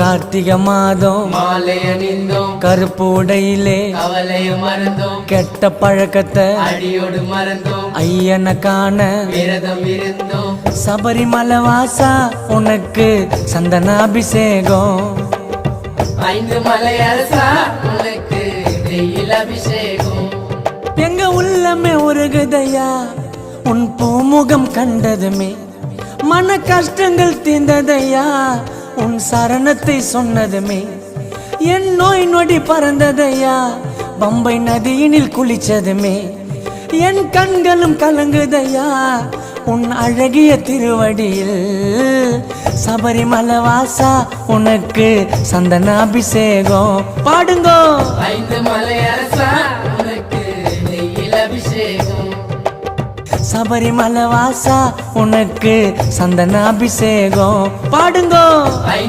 கார்த்திகை மாதம் மாலை அணிந்தோம், கருப்பு உடையிலே கவலையை மறந்தோம், கெட்ட பழக்கத்தை அடியோடு மறந்தோம், ஐயனை காண விரதம் இருந்தோம். சபரிமலை வாசா உனக்கு சந்தனாபிஷேகம். 5 மலை அரசா உனக்கு வெயில் அபிஷேகம். எங்க உள்ளமே உருகுதையா உன் பூமுகம் கண்டதுமே, மன கஷ்டங்கள் தீர்ந்ததையா உன் சரணத்தை சொன்னதுமே, என் நோய் நொடி பறந்ததையா பம்பை நதியினில் குளிச்சதுமே, என் கண்களும் கலங்குதையா உன் அழகிய திருவடியில். சபரிமலை வாசா உனக்கு சந்தனாபிஷேகம். பாடுங்கோ. 5 மலை அரசா உனக்கு வெயில் அபிஷேகம். சபரிமலை வாசா உனக்கு சந்தனாபிஷேகம். பாடுங்கோ. 5